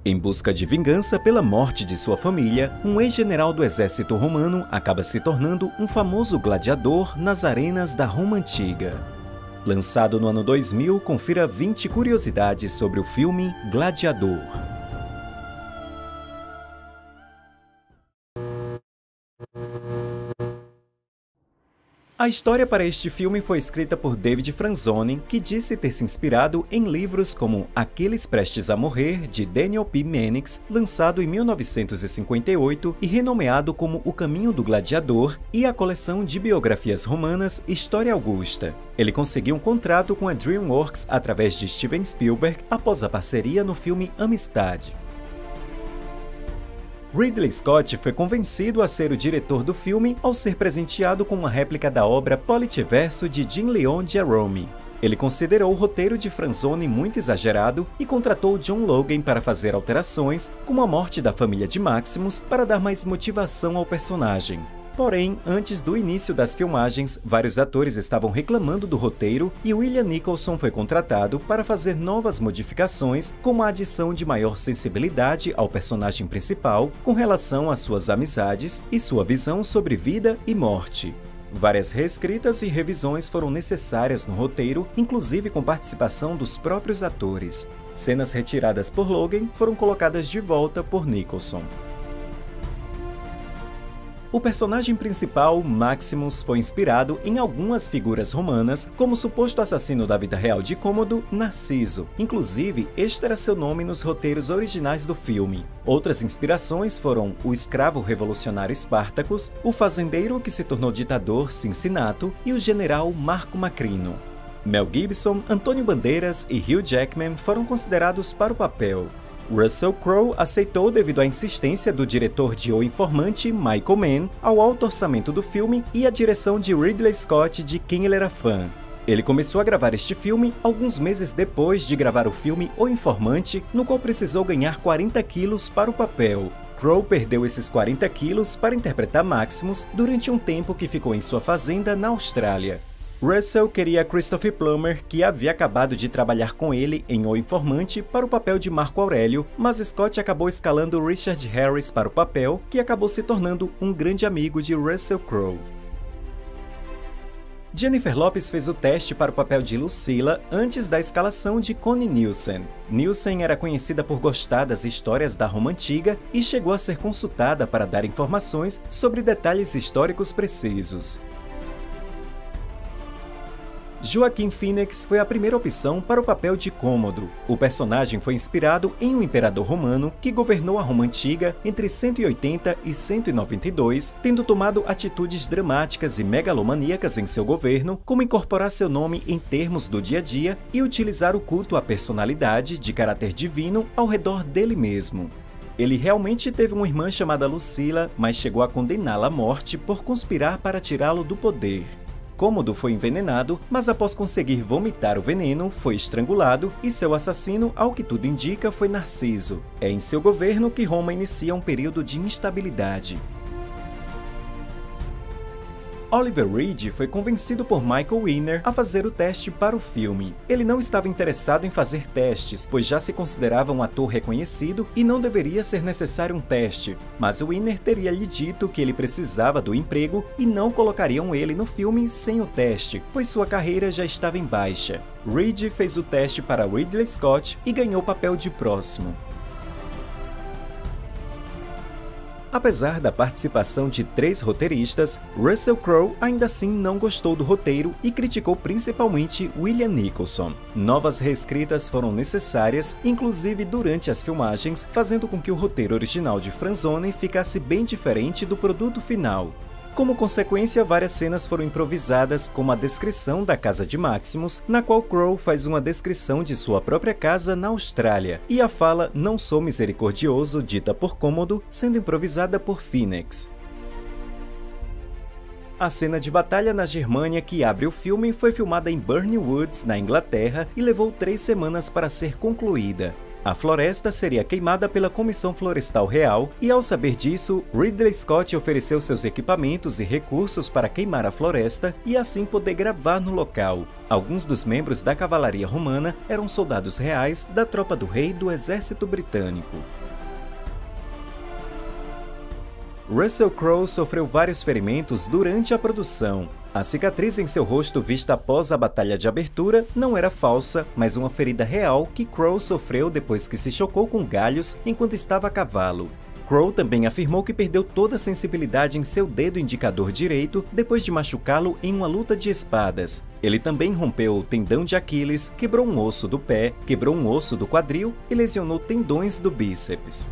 Em busca de vingança pela morte de sua família, um ex-general do exército romano acaba se tornando um famoso gladiador nas arenas da Roma Antiga. Lançado no ano 2000, confira 20 curiosidades sobre o filme Gladiador. A história para este filme foi escrita por David Franzoni, que disse ter se inspirado em livros como Aqueles Prestes a Morrer, de Daniel P. Mannix, lançado em 1958 e renomeado como O Caminho do Gladiador, e a coleção de biografias romanas História Augusta. Ele conseguiu um contrato com a DreamWorks através de Steven Spielberg após a parceria no filme Amistad. Ridley Scott foi convencido a ser o diretor do filme ao ser presenteado com uma réplica da obra Politiverso de Jean Leon Jerome. Ele considerou o roteiro de Franzoni muito exagerado e contratou John Logan para fazer alterações, como a morte da família de Maximus, para dar mais motivação ao personagem. Porém, antes do início das filmagens, vários atores estavam reclamando do roteiro e William Nicholson foi contratado para fazer novas modificações, como a adição de maior sensibilidade ao personagem principal com relação às suas amizades e sua visão sobre vida e morte. Várias reescritas e revisões foram necessárias no roteiro, inclusive com participação dos próprios atores. Cenas retiradas por Logan foram colocadas de volta por Nicholson. O personagem principal, Maximus, foi inspirado em algumas figuras romanas, como o suposto assassino da vida real de Cômodo, Narciso. Inclusive, este era seu nome nos roteiros originais do filme. Outras inspirações foram o escravo revolucionário Spartacus, o fazendeiro que se tornou ditador Cincinnato e o general Marco Macrino. Mel Gibson, Antônio Bandeiras e Hugh Jackman foram considerados para o papel. Russell Crowe aceitou devido à insistência do diretor de O Informante, Michael Mann, ao alto orçamento do filme e à direção de Ridley Scott, de quem ele era fã. Ele começou a gravar este filme alguns meses depois de gravar o filme O Informante, no qual precisou ganhar 40 quilos para o papel. Crowe perdeu esses 40 quilos para interpretar Maximus durante um tempo que ficou em sua fazenda na Austrália. Russell queria Christopher Plummer, que havia acabado de trabalhar com ele em O Informante, para o papel de Marco Aurélio, mas Scott acabou escalando Richard Harris para o papel, que acabou se tornando um grande amigo de Russell Crowe. Jennifer Lopez fez o teste para o papel de Lucilla antes da escalação de Connie Nielsen. Nielsen era conhecida por gostar das histórias da Roma Antiga e chegou a ser consultada para dar informações sobre detalhes históricos precisos. Joaquin Phoenix foi a primeira opção para o papel de Cômodo. O personagem foi inspirado em um imperador romano que governou a Roma Antiga entre 180 e 192, tendo tomado atitudes dramáticas e megalomaníacas em seu governo, como incorporar seu nome em termos do dia a dia e utilizar o culto à personalidade de caráter divino ao redor dele mesmo. Ele realmente teve uma irmã chamada Lucilla, mas chegou a condená-la à morte por conspirar para tirá-lo do poder. Cômodo foi envenenado, mas após conseguir vomitar o veneno, foi estrangulado e seu assassino, ao que tudo indica, foi Narciso. É em seu governo que Roma inicia um período de instabilidade. Oliver Reed foi convencido por Michael Winner a fazer o teste para o filme. Ele não estava interessado em fazer testes, pois já se considerava um ator reconhecido e não deveria ser necessário um teste, mas Winner teria lhe dito que ele precisava do emprego e não colocariam ele no filme sem o teste, pois sua carreira já estava em baixa. Reed fez o teste para Ridley Scott e ganhou o papel de Próximo. Apesar da participação de 3 roteiristas, Russell Crowe ainda assim não gostou do roteiro e criticou principalmente William Nicholson. Novas reescritas foram necessárias, inclusive durante as filmagens, fazendo com que o roteiro original de Franzoni ficasse bem diferente do produto final. Como consequência, várias cenas foram improvisadas, como a descrição da casa de Maximus, na qual Crowe faz uma descrição de sua própria casa na Austrália, e a fala "não sou misericordioso", dita por Cômodo, sendo improvisada por Phoenix. A cena de batalha na Germânia que abre o filme foi filmada em Burney Woods, na Inglaterra, e levou 3 semanas para ser concluída. A floresta seria queimada pela Comissão Florestal Real e, ao saber disso, Ridley Scott ofereceu seus equipamentos e recursos para queimar a floresta e assim poder gravar no local. Alguns dos membros da cavalaria romana eram soldados reais da tropa do rei do exército britânico. Russell Crowe sofreu vários ferimentos durante a produção. A cicatriz em seu rosto vista após a batalha de abertura não era falsa, mas uma ferida real que Crowe sofreu depois que se chocou com galhos enquanto estava a cavalo. Crowe também afirmou que perdeu toda a sensibilidade em seu dedo indicador direito depois de machucá-lo em uma luta de espadas. Ele também rompeu o tendão de Aquiles, quebrou um osso do pé, quebrou um osso do quadril e lesionou tendões do bíceps.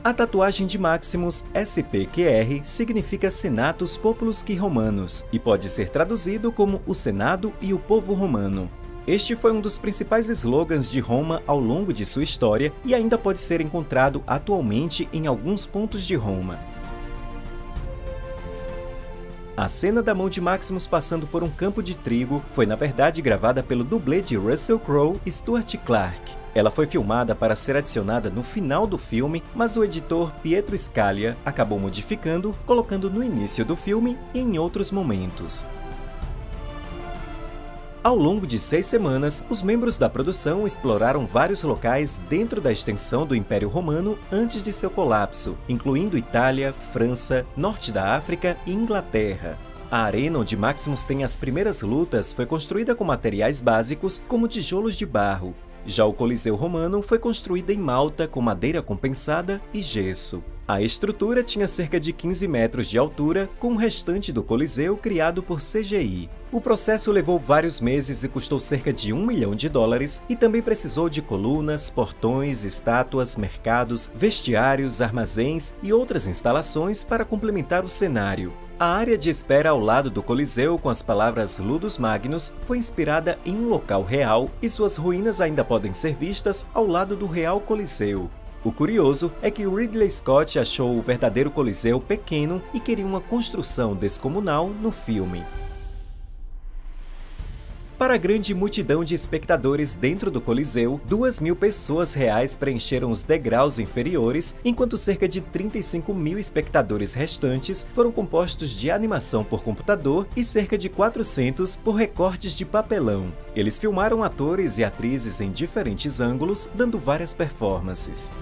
A tatuagem de Maximus, SPQR, significa Senatus Populus qui Romanus e pode ser traduzido como o Senado e o povo romano. Este foi um dos principais slogans de Roma ao longo de sua história e ainda pode ser encontrado atualmente em alguns pontos de Roma. A cena da mão de Maximus passando por um campo de trigo foi na verdade gravada pelo dublê de Russell Crowe, Stuart Clark. Ela foi filmada para ser adicionada no final do filme, mas o editor Pietro Scalia acabou modificando, colocando no início do filme e em outros momentos. Ao longo de 6 semanas, os membros da produção exploraram vários locais dentro da extensão do Império Romano antes de seu colapso, incluindo Itália, França, Norte da África e Inglaterra. A arena onde Maximus tem as primeiras lutas foi construída com materiais básicos como tijolos de barro. Já o Coliseu Romano foi construído em Malta com madeira compensada e gesso. A estrutura tinha cerca de 15 metros de altura, com o restante do Coliseu criado por CGI. O processo levou vários meses e custou cerca de $1 milhão e também precisou de colunas, portões, estátuas, mercados, vestiários, armazéns e outras instalações para complementar o cenário. A área de espera ao lado do Coliseu, com as palavras Ludus Magnus, foi inspirada em um local real e suas ruínas ainda podem ser vistas ao lado do Real Coliseu. O curioso é que Ridley Scott achou o verdadeiro Coliseu pequeno e queria uma construção descomunal no filme. Para a grande multidão de espectadores dentro do Coliseu, 2.000 pessoas reais preencheram os degraus inferiores, enquanto cerca de 35.000 espectadores restantes foram compostos de animação por computador e cerca de 400 por recortes de papelão. Eles filmaram atores e atrizes em diferentes ângulos, dando várias performances.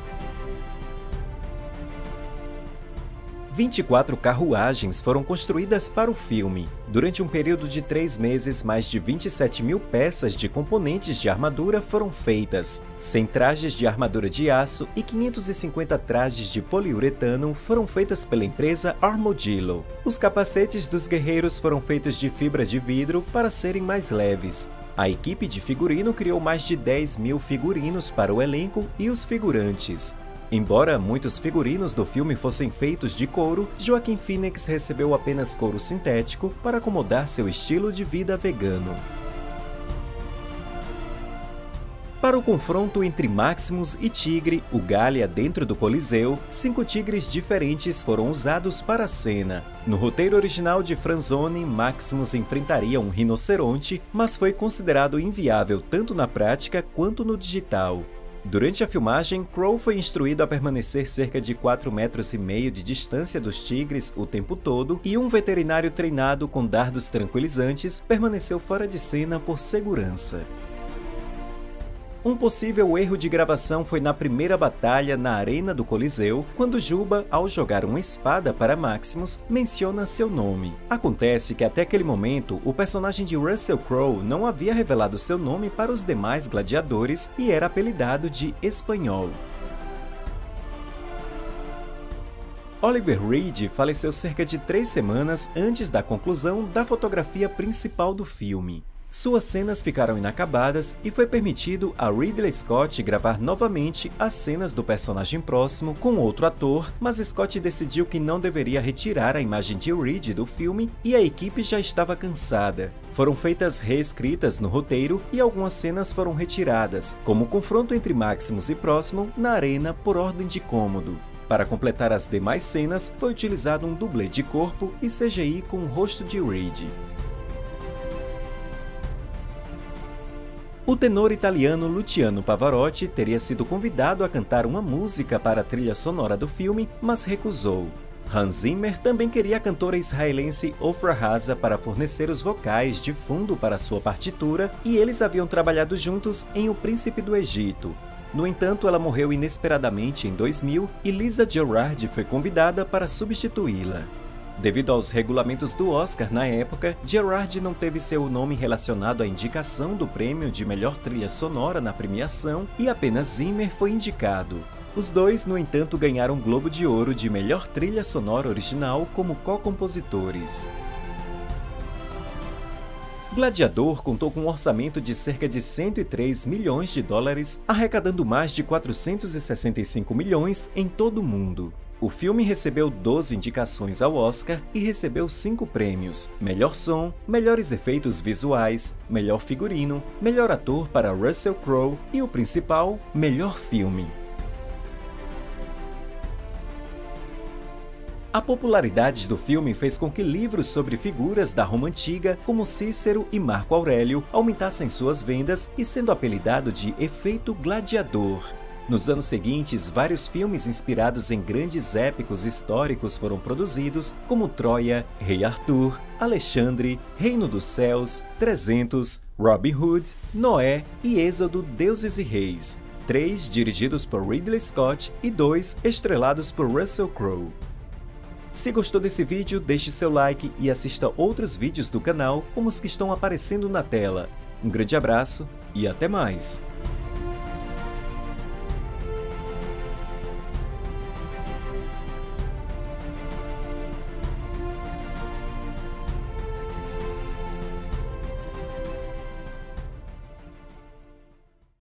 24 carruagens foram construídas para o filme. Durante um período de 3 meses, mais de 27.000 peças de componentes de armadura foram feitas. 100 trajes de armadura de aço e 550 trajes de poliuretano foram feitas pela empresa Armadillo. Os capacetes dos guerreiros foram feitos de fibra de vidro para serem mais leves. A equipe de figurino criou mais de 10.000 figurinos para o elenco e os figurantes. Embora muitos figurinos do filme fossem feitos de couro, Joaquin Phoenix recebeu apenas couro sintético para acomodar seu estilo de vida vegano. Para o confronto entre Maximus e Tigre, o Gallia dentro do Coliseu, 5 tigres diferentes foram usados para a cena. No roteiro original de Franzoni, Maximus enfrentaria um rinoceronte, mas foi considerado inviável tanto na prática quanto no digital. Durante a filmagem, Crowe foi instruído a permanecer cerca de 4,5 metros de distância dos tigres o tempo todo e um veterinário treinado com dardos tranquilizantes permaneceu fora de cena por segurança. Um possível erro de gravação foi na primeira batalha na arena do Coliseu, quando Juba, ao jogar uma espada para Maximus, menciona seu nome. Acontece que até aquele momento, o personagem de Russell Crowe não havia revelado seu nome para os demais gladiadores e era apelidado de Espanhol. Oliver Reed faleceu cerca de 3 semanas antes da conclusão da fotografia principal do filme. Suas cenas ficaram inacabadas e foi permitido a Ridley Scott gravar novamente as cenas do personagem próximo com outro ator, mas Scott decidiu que não deveria retirar a imagem de Reed do filme e a equipe já estava cansada. Foram feitas reescritas no roteiro e algumas cenas foram retiradas, como o confronto entre Maximus e Próximo na arena por ordem de cômodo. Para completar as demais cenas, foi utilizado um dublê de corpo e CGI com o rosto de Reed. O tenor italiano Luciano Pavarotti teria sido convidado a cantar uma música para a trilha sonora do filme, mas recusou. Hans Zimmer também queria a cantora israelense Ofra Haza para fornecer os vocais de fundo para sua partitura, e eles haviam trabalhado juntos em O Príncipe do Egito. No entanto, ela morreu inesperadamente em 2000 e Lisa Gerrard foi convidada para substituí-la. Devido aos regulamentos do Oscar na época, Gerrard não teve seu nome relacionado à indicação do prêmio de melhor trilha sonora na premiação e apenas Zimmer foi indicado. Os dois, no entanto, ganharam o Globo de Ouro de melhor trilha sonora original como co-compositores. Gladiador contou com um orçamento de cerca de 103 milhões de dólares, arrecadando mais de 465 milhões em todo o mundo. O filme recebeu 12 indicações ao Oscar e recebeu 5 prêmios: melhor som, melhores efeitos visuais, melhor figurino, melhor ator para Russell Crowe e o principal, melhor filme. A popularidade do filme fez com que livros sobre figuras da Roma Antiga, como Cícero e Marco Aurélio, aumentassem suas vendas e sendo apelidado de Efeito Gladiador. Nos anos seguintes, vários filmes inspirados em grandes épicos históricos foram produzidos, como Troia, Rei Arthur, Alexandre, Reino dos Céus, 300, Robin Hood, Noé e Êxodo, Deuses e Reis. 3 dirigidos por Ridley Scott e 2 estrelados por Russell Crowe. Se gostou desse vídeo, deixe seu like e assista outros vídeos do canal como os que estão aparecendo na tela. Um grande abraço e até mais!